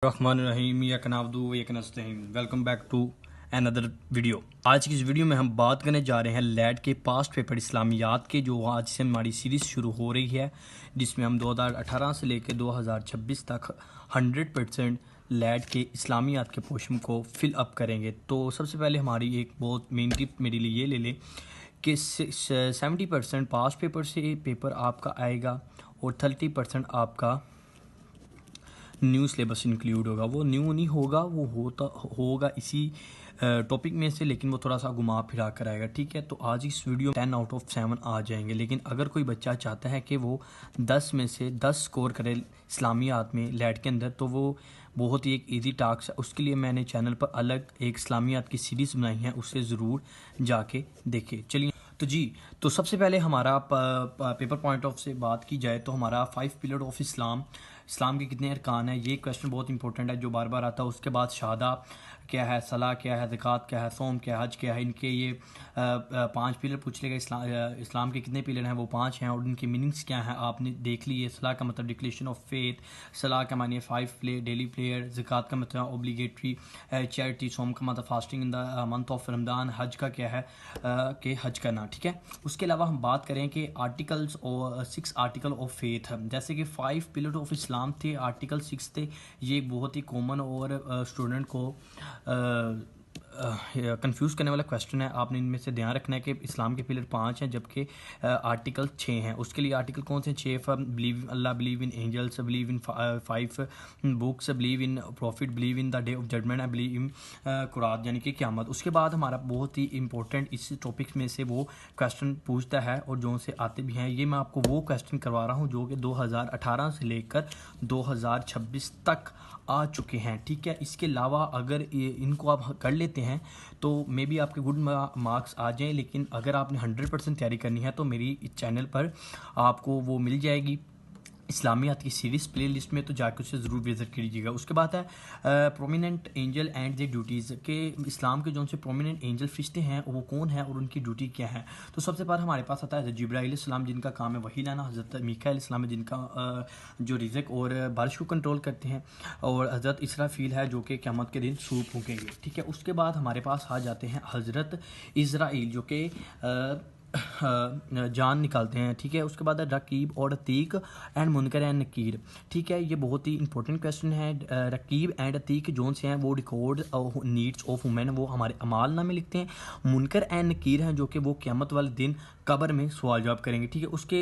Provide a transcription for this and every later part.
रहमानिर्रहीम या कनावदू या नस्तईन। Welcome back to another video. आज की इस वीडियो में हम बात करने जा रहे हैं लैट के पास्ट पेपर इस्लामियात के, जो आज से हमारी सीरीज़ शुरू हो रही है, जिसमें हम 2018 से लेकर 2026 तक 100% लैट के इस्लामियात के पोर्शन को फिल अप करेंगे। तो सबसे पहले हमारी एक बहुत मेन टिप मेरे लिए ये ले लें कि 70% पास्ट पेपर से पेपर आपका आएगा और 30% आपका न्यू सिलेबस इंक्लूड होगा। वो न्यू नहीं होगा, वो होगा इसी टॉपिक में से, लेकिन वो थोड़ा सा घुमा फिरा कर आएगा। ठीक है, तो आज इस वीडियो 10 आउट ऑफ 7 आ जाएंगे। लेकिन अगर कोई बच्चा चाहता है कि वो 10 में से 10 स्कोर करे इस्लामियात में लैट के अंदर, तो वो बहुत ही एक इजी टास्क है। उसके लिए मैंने चैनल पर अलग एक इस्लामियात की सीरीज़ बनाई है, उससे ज़रूर जाके देखें। चलिए तो सबसे पहले हमारा पेपर पॉइंट ऑफ से बात की जाए तो हमारा 5 पिलर ऑफ इस्लाम के कितने अरकान है, ये क्वेश्चन बहुत इंपॉर्टेंट है जो बार बार आता है। उसके बाद शहादा क्या है, सलाह क्या है, ज़कात क्या है, सोम क्या है, हज क्या है। इनके ये 5 पिलर पूछ लेगा। इस्लाम के कितने पिलर हैं, वो 5 हैं, और उनके मीनिंग्स क्या हैं आपने देख लिए। सलाह का मतलब डिक्लेरेशन ऑफ फेथ, सलाह का मानिए 5 डेली प्रेयर, ज़कात का मतलब ऑब्लिगेटरी चैरिटी, सोम का मतलब fasting in the month of Ramadan, हज का क्या है कि हज करना। ठीक है, उसके अलावा हम बात करें कि आर्टिकल्स और 6 आर्टिकल ऑफ फेथ, जैसे कि 5 पिलर ऑफ इस्लाम थे, आर्टिकल 6 थे। ये एक बहुत ही कॉमन और स्टूडेंट को कंफ्यूज करने वाला क्वेश्चन है। आपने इनमें से ध्यान रखना है कि इस्लाम के पिलर 5 हैं जबकि आर्टिकल 6 हैं। उसके लिए आर्टिकल कौन से 6? Believe Allah, believe in angels, बिलीव इन 5 books, believe in prophet, believe in the day of judgment, believe in कुरात यानी कि क़यामत। उसके बाद हमारा बहुत ही इंपॉर्टेंट इस टॉपिक में से वो क्वेश्चन पूछता है और जो से आते भी हैं। ये मैं आपको वो क्वेश्चन करवा रहा हूँ जो कि 2018 से लेकर 2026 तक आ चुके हैं। ठीक है, इसके अलावा अगर इनको आप कर लेते हैं तो मे बी आपके गुड मार्क्स आ जाएं। लेकिन अगर आपने 100% तैयारी करनी है तो मेरी इस चैनल पर आपको वो मिल जाएगी इस्लामियात की सीरीज़ प्लेलिस्ट में, तो जाकर उसे ज़रूर विजिट कीजिएगा। उसके बाद है prominent angel and the duties के, इस्लाम के जो से प्रोमिनेंट एंजल फरिश्ते हैं वो कौन है और उनकी ड्यूटी क्या है। तो सबसे पहले हमारे पास आता है जिब्राइल इस्लाम, जिनका काम है वही लाना। हज़रत मीकाईल इस्लाम है, जिनका जो रिज़्क और बारिश को कंट्रोल करते हैं। और हज़रत इसराफील है, जो कि क़यामत के दिन सूर फूकेंगे। ठीक है, उसके बाद हमारे पास आ जाते हैं हज़रत इज़राइल, जो कि जान निकालते हैं। ठीक है, उसके बाद रकीब और अतीक एंड मुनकर एंड नकीर। ठीक है, ये बहुत ही इंपॉर्टेंट क्वेश्चन है। रकीब एंड अतीक जोन से हैं वो रिकॉर्ड नीड्स ऑफ वुमेन, वो हमारे अमाल नामे लिखते हैं। मुनकर एंड नकीर हैं जो कि वो क़यामत वाले दिन कब्र में सवाल जवाब करेंगे। ठीक है, उसके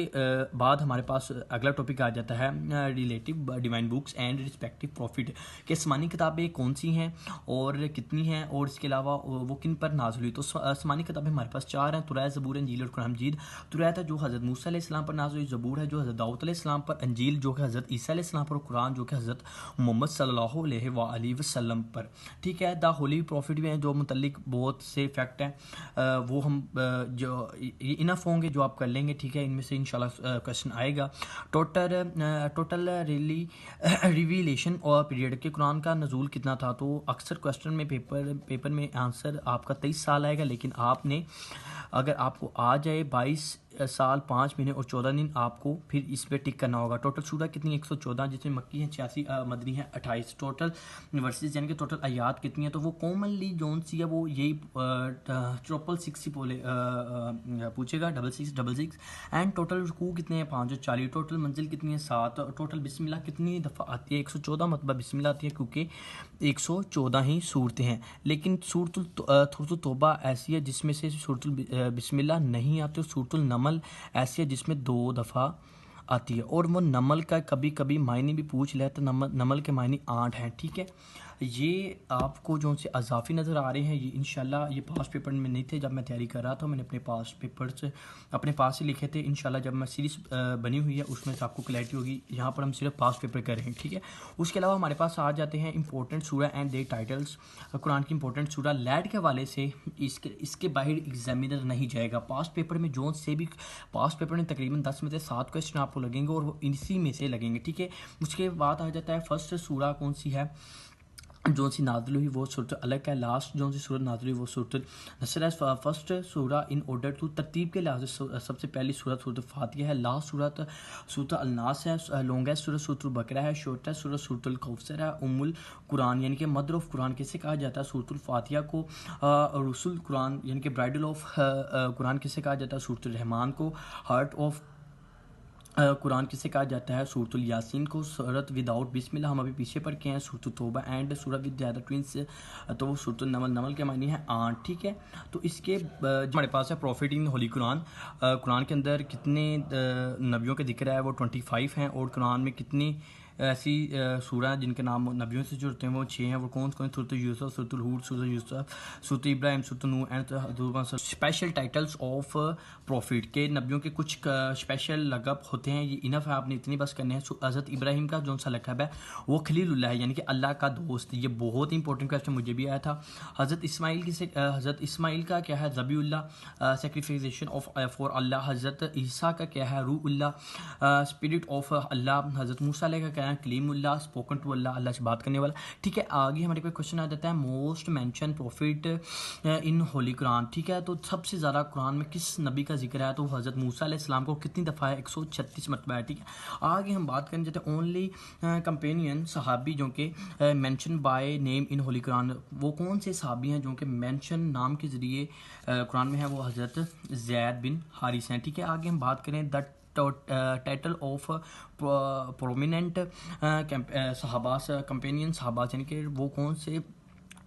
बाद हमारे पास अगला टॉपिक आ जाता है relative divine books and respective profit, कि आसमानी किताबें कौन सी हैं और कितनी हैं, और इसके अलावा वो किन पर नाज़िल हुई। तो आसमानी किताबें हमारे पास 4 हैं, तुरैत, ज़बूर, इंजील और कुरान मजीद। तुरैत है जो हज़रत मूसा अलैहिस्सलाम पर नाज़िल हुई, ज़बूर है जो हज़रत दाऊद अलैहिस्सलाम पर, इंजील जो कि हज़रत ईसा अलैहिस्सलाम पर, कुरान जो कि हज़रत मोहम्मद सल्लल्लाहु अलैहि वसल्लम पर। ठीक है, द होली प्रॉफिट में जो मुतल्लिक बहुत से फैक्ट हैं वो हम जो इनफ होंगे जो आप कर लेंगे। ठीक है, इनमें से इंशाल्लाह क्वेश्चन आएगा। टोटल रिवीलेशन और पीरियड के कुरान का नज़ूल कितना था। तो अक्सर क्वेश्चन में पेपर में आंसर आपका 23 साल आएगा, लेकिन आपने अगर आपको आ जाए 22 साल 5 महीने और 14 दिन, आपको फिर इस पर टिक करना होगा। टोटल सूरह कितनी 114, जिसमें मक्की है 86, मदनी है 28। टोटल वर्सेस यानी कि टोटल आयात कितनी है, तो वो कॉमनली जोन सी है वो यही 666 बोले पूछेगा, 6666। एंड टोटल रुकू कितने हैं 540। टोटल मंजिल कितनी है 7। टोटल बिस्मिल्लाह कितनी दफ़ा आती है 114 मतलब बिस्मिल्लाह आती है, क्योंकि 114 ही सूरतें हैं। लेकिन सूरतुल तौबा ऐसी है जिसमें से सूरतुल बिस्मिल्लाह नहीं आती। सूरतुल नमल ऐसी है जिसमें 2 दफ़ा आती है, और वो नमल का कभी कभी मायने भी पूछ ले तो नमल के मायने 8 हैं। ठीक है, ये आपको जो से अजाफी नज़र आ रहे हैं, ये इंशाल्लाह ये पास पेपर में नहीं थे। जब मैं तैयारी कर रहा था मैंने अपने पास पेपर्स अपने पास ही लिखे थे। इंशाल्लाह जब मैं सीरीज़ बनी हुई है उसमें से आपको क्लैरिटी होगी। यहाँ पर हम सिर्फ पास पेपर कर रहे हैं। ठीक है, उसके अलावा हमारे पास आ जाते हैं इंपॉर्टेंट सूरा एंड दे टाइटल्स, कुरान की इंपॉर्टेंट सूरा। लैट के हवाले से इसके बाहर एग्जामिनर नहीं जाएगा। पास पेपर में जो से भी पास पेपर में तकरीबन 10 में से 7 क्वेश्चन आपको लगेंगे और वो इसी में से लगेंगे। ठीक है, उसके बाद आ जाता है फर्स्ट सूरा कौन सी है, जो सी नाज़िल हुई वो सूरत अलग है। लास्ट जो सी सूरत नाज़िल हुई वो सूरत नसर है। फर्स्ट सूरा इन ऑर्डर टू तरतीब के लिहाज से सबसे पहली सूरत सूरत फातिहा है। लास्ट सूरत सूरत अलनास है। लॉन्गेस्ट सूरत सूरत बकरा है। शॉर्टेस्ट सूरत सूरत कौसर है। उम्मुल कुरान यानी कि मदर ऑफ कुरान किसे कहा जाता है? सूरत फातिहा को। रसूल कुरान यानी कि ब्राइडल ऑफ कुरान किसे कहा जाता है? सूरत रहमान को। हार्ट ऑफ कुरान किसे कहा जाता है? सूरतुल यासीन को। सूरत विदाउट बिस्मिल्लाह हम अभी पीछे पढ़ के हैं सूरत तौबा। एंड सूरत विद ज़्यादा ट्विंस तो वो सूरतुल नमल। नमल के मानी है आंट, ठीक है। तो इसके हमारे पास है प्रॉफिट इन होली कुरान। कुरान के अंदर कितने नबियों के जिक्र है? वो 25 हैं। और कुरान में कितनी ऐसी सूरह हैं जिनके नाम नबियों से जुड़ते हैं? वो 6 हैं। वो कौन कौन? सूरत यूसुफ, सूरत हूद, सूरत यूसुफ, सूरत इब्राहिम, सूरत नूह and special titles of prophet के नबियों के कुछ स्पेशल लक़ब होते हैं। ये इनफ है, आपने इतनी बस करने हैं। हज़रत इब्राहिम का जो सा लक़ब है वो खलीलुल्लाह है यानी कि अल्लाह का दोस्त। ये बहुत इंपॉर्टेंट क्वेश्चन मुझे भी आया था। हज़रत इस्माइल का क्या है? ज़बीउल्लाह, सेक्रिफिकेशन ऑफ फॉर अल्लाह। हज़रत ईसा का क्या है? रूहुल्लाह, स्पिरिट ऑफ अल्लाह। हज़रत मूसा का क्या है? कलीमुल्लाह, स्पोकन टू अल्लाह, अल्लाह से बात करने वाला, ठीक है। आगे हमारे पास क्वेश्चन आ जाता है most mention profit in Holi Quran, ठीक है। तो सबसे ज़्यादा कुरान में किस नबी का जिक्र है? तो हज़रत मूसा अलैहिस्सलाम को कितनी दफ़ा है? 136 मरतबा है, ठीक है। आगे हम बात करने जाते हैं ओनली कंपेनियन सहाबी जो कि mention by name in Holi Quran. वो कौन से सहाबी हैं जो कि मेंशन नाम के ज़रिए कुरान में है? वो हज़रत ज़ैद बिन हारिस हैं, ठीक है। आगे हम बात करें द टाइटल ऑफ प्रोमिनेंट सहाबास कंपेनियन सहाबास यानी कि वो कौन से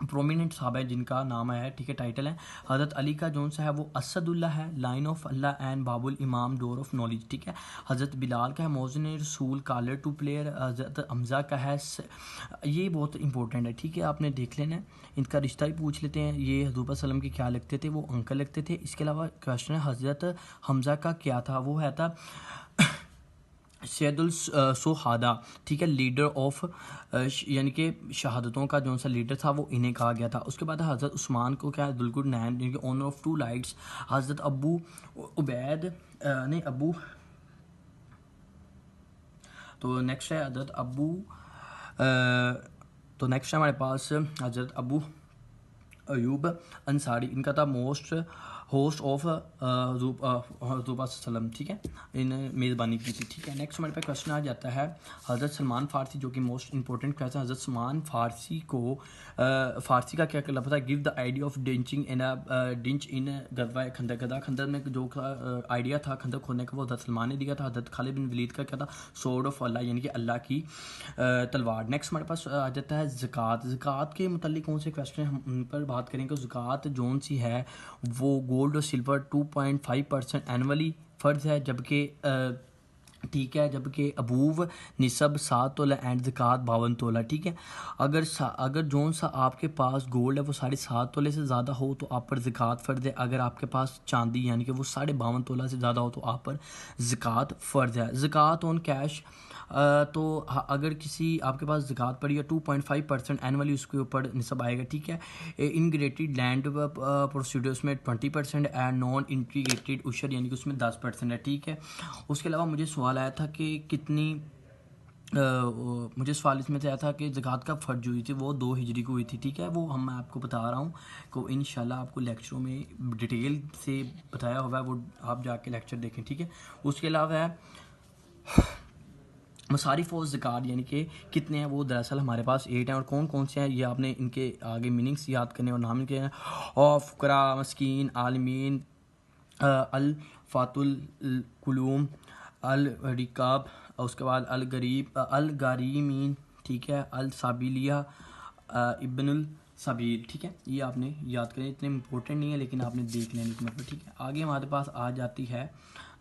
प्रोमिनेंट साहब है जिनका नाम है, ठीक है, टाइटल है। हज़रत अली का जौन सा है वो असदुल्ला है, लाइन ऑफ अल्लाह एंड बाबुल इमाम, डोर ऑफ नॉलेज, ठीक है। हज़रत बिलाल का है मोज़न रसूल, कॉलर टू प्लेयर। हज़रत हमज़ा का है ये बहुत इंपॉर्टेंट है, ठीक है, आपने देख लेना है। इनका रिश्ता भी पूछ लेते हैं। ये हज़ूर सल्लम के क्या लगते थे? वो अंकल लगते थे। इसके अलावा क्वेश्चन है हज़रत हमज़ा का क्या था? वो है था सैयदुल सोहादा, ठीक है, लीडर ऑफ यानी कि शहादतों का जो सा लीडर था वो इन्हें कहा गया था। उसके बाद हज़रत उस्मान को क्या है? दुलकुर नैन यानी कि ओनर ऑफ 2 लाइट्स। हज़रत अबू उबैद नहीं अबू, तो नेक्स्ट है हज़रत अबू तो नेक्स्ट है हमारे पास हज़रत अबू अयूब अंसारी। इनका था होस्ट ऑफ वसल्लम, ठीक है, इन मेज़बानी की थी, ठीक है। नेक्स्ट हमारे पास क्वेश्चन आ जाता है हज़रत सलमान फ़ारसी, जो कि मोस्ट इंपॉर्टेंट क्वेश्चन। हज़रत सलमान फ़ारसी को फ़ारसी का क्या लफ्ज़ है? गिव द आइडिया ऑफ डिंचिंग इन डिंच इन गज़वा खंदक। गदा खंदक में जो आइडिया था खंदक खोलने का वो हज़रत सलमान ने दिया था। हज़रत खालिद बिन वलीद का क्या था? सोर्ड ऑफ अल्लाह यानी कि अल्लाह की तलवार। नेक्स्ट हमारे पास आ जाता है ज़कात। ज़कात के मुतालिक कौन से क्वेश्चन हम उन पर बात करेंगे? ज़कात जोन सी है वो गोल्ड और सिल्वर 2.5% एनुअली फ़र्ज है, जबकि ठीक है, जबकि अबूव निसब 7 तोला एंड ज़कात 52 तोला, ठीक है। अगर जोन सा आपके पास गोल्ड है वो 7.5 तोले से ज़्यादा हो तो आप पर ज़कात फ़र्ज है। अगर आपके पास चांदी यानी कि वो 52.5 तोला से ज़्यादा हो तो आप पर ज़कात फ़र्ज है। ज़कात ऑन कैश, तो अगर किसी आपके पास ज़कात पड़ी है 2.5% एनुअली उसके ऊपर निसब आएगा, ठीक है। इंटीग्रेटेड लैंड प्रोसीड्यूर्स में 20% एंड नॉन इंटीग्रेटेड उशर यानी कि उसमें 10% है, ठीक है। उसके अलावा मुझे सवाल आया था कि कितनी मुझे सवाल इसमें से आया था कि ज़कात का फ़र्ज हुई थी वो 2 हिजरी को हुई थी, ठीक है। वो मैं आपको बता रहा हूँ को इंशाल्लाह आपको लेक्चरों में डिटेल से बताया होगा, वो आप जाके लेक्चर देखें, ठीक है। उसके अलावा है मसारिफ और ज़कात यानी कि कितने हैं? वो दरअसल हमारे पास 8 हैं। और कौन कौन से हैं ये आपने इनके आगे मीनिंग्स याद करने और नाम के हैं। और फ़ुक़रा, मस्कीन, आलमीन, अल फ़ातुल कुलूम, अल रिकाब, उसके बाद अल गरीब, अल गारीमीन, ठीक है, अल साबिलिया, इब्नुल सबील, ठीक है। ये आपने याद करें, इतने इंपॉर्टेंट नहीं है लेकिन आपने देख लेने की मतलब, ठीक है। आगे हमारे पास आ जाती है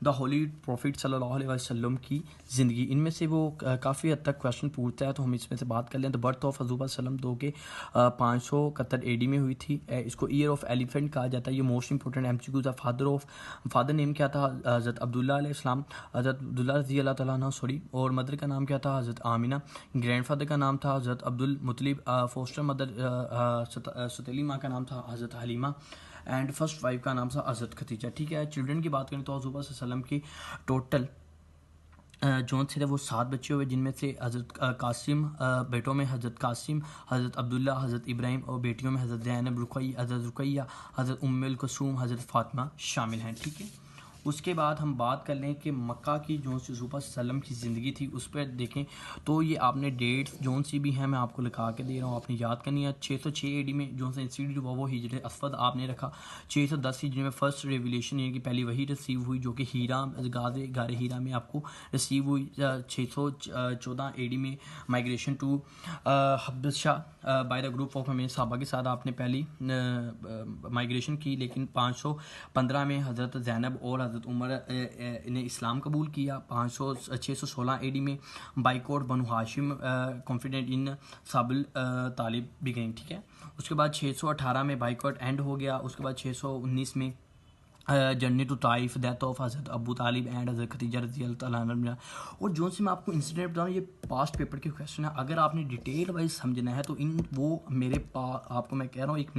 द होली प्रॉफिट सल्लल्लाहु अलैहि वसल्लम की ज़िंदगी। इनमें से वो काफ़ी हद तक क्वेश्चन पूछता है तो हम इसमें से बात कर लें। द बर्थ ऑफ हज़रत सल्लम 2 के 571 AD में हुई थी। इसको ईयर ऑफ एलिफेंट कहा जाता है। ये मोस्ट इंपॉर्टेंट MCQ था। फादर नेम क्या था? हज़रत अब्दुल्ला अलैहिस्सलाम, हज़रत अब्दुल्ला रज़ी अल्लाह तआला अन्हु, सॉरी। और मदर का नाम क्या था? हज़रत आमिना। ग्रैंडफादर का नाम था हज़रत अब्दुल मुतलिब। फोस्टर मदर सतीली माँ का नाम था हज़रत हलीमा। एंड फर्स्ट वाइफ का नाम था हज़रत खदीजा, ठीक है। चिल्ड्रन की बात करें तो हज़रत सल्लम की टोटल जौन से थे वो 7 बच्चे हुए, जिनमें से हज़रत कासिम, बेटों में हज़रत कासिम, हज़रत अब्दुल्ला, हज़रत इब्राहिम, और बेटियों में हज़रत ज़ैनब, हज़रत रुकैया, हज़रत उम्मुल कुलसूम, हज़रत फ़ातिमा शामिल हैं। ठीक है, उसके बाद हम बात कर लें कि मक्का की जो सी रसूल सल्लम की ज़िंदगी थी उस पर देखें तो ये आपने डेट्स जोन सी भी हैं मैं आपको लिखा के दे रहा हूँ, आपने याद करनी है। 606 AD में जो सा इंसिडेंट हुआ वो हिजरत अस्वद आपने रखा। 610 हिजरी में फर्स्ट रेवलेशन यानी कि पहली वही रिसीव हुई जो कि हीरा गारे हीरा में आपको रिसीव हुई। 614 AD में माइग्रेशन टू हबशा बाय द ग्रुप ऑफ हमें साहबा के साथ आपने पहली माइग्रेशन की, लेकिन 515 में हज़रत ज़ैनब और हज़रत उमर ने इस्लाम कबूल किया। 616 AD में बाइकोट बनु हाशिम कॉन्फिडेंट इन साबिल तालिब भी गई। ठीक है, उसके बाद 618 में बाइकोट एंड हो गया। उसके बाद 619 में journey to Taif, death of हज़रत अबू तालिब एंड हज़रत खदीजा रज़ी अल्लाह अन्हा। और जो से मैं आपको इंसिडेंट बताऊँ ये पास्ट पेपर के क्वेश्चन है, अगर आपने डिटेल वाइज समझना है तो इन वो मेरे आपको मैं कह रहा हूँ एक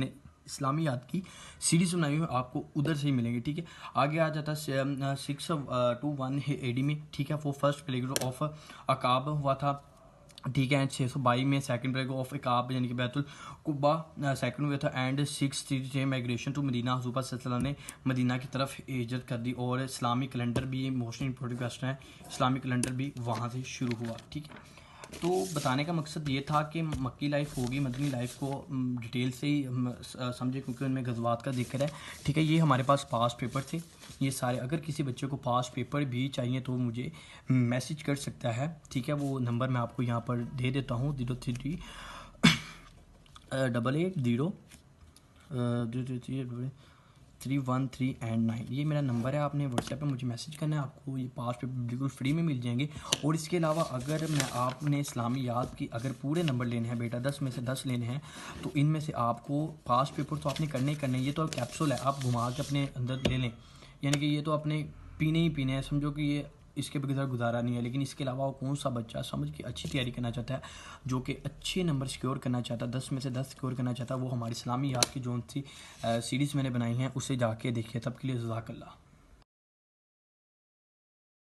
इस्लामियात की सीरीज़ बनाई हुई आपको उधर से ही मिलेंगे। ठीक है, आगे आ जाता है 621 AD में। ठीक है, वो फर्स्ट प्लेग ऑफ अकाब हुआ था। ठीक है, 622 में सेकंड प्लेग ऑफ इकाब यानी कि बैतुल कुब्बा सेकंड हुआ था। एंड 633 माइग्रेशन टू मदीना, हुज़ूर सल्लल्लाहु अलैहि वसल्लम ने मदीना की तरफ हिजरत कर दी। और इस्लामिक कैलेंडर भी मोस्ट इंपॉर्टेंट क्वेश्चन है, इस्लामिक कैलेंडर भी वहाँ से शुरू हुआ। ठीक है, तो बताने का मकसद ये था कि मक्की लाइफ होगी, मदनी लाइफ को डिटेल से ही समझे क्योंकि उनमें गज़वात का जिक्र है। ठीक है, ये हमारे पास पास पेपर थे ये सारे। अगर किसी बच्चे को पास पेपर भी चाहिए तो मुझे मैसेज कर सकता है। ठीक है, वो नंबर मैं आपको यहाँ पर दे देता हूँ 03 88 313 एंड 9, ये मेरा नंबर है। आपने व्हाट्सएप पे मुझे मैसेज करना है, आपको ये पास पेपर बिल्कुल फ्री में मिल जाएंगे। और इसके अलावा अगर मैं आपने इस्लामियात की अगर पूरे नंबर लेने हैं बेटा, 10 में से 10 लेने हैं, तो इनमें से आपको पास पेपर तो आपने करने ही करने हैं। ये तो कैप्सूल है, आप घुमा के अपने अंदर ले लें, यानी कि ये तो अपने पीने ही पीने हैं, समझो कि ये इसके बगैर गुजारा नहीं है। लेकिन इसके अलावा कौन सा बच्चा समझ के अच्छी तैयारी करना चाहता है, जो कि अच्छे नंबर सिक्योर करना चाहता है, 10 में से 10 सिक्योर करना चाहता है, वो हमारी इस्लामियात की जो सी सीरीज़ मैंने बनाई हैं उसे जाके देखिए। तब के लिए जज़ाकल्लाह।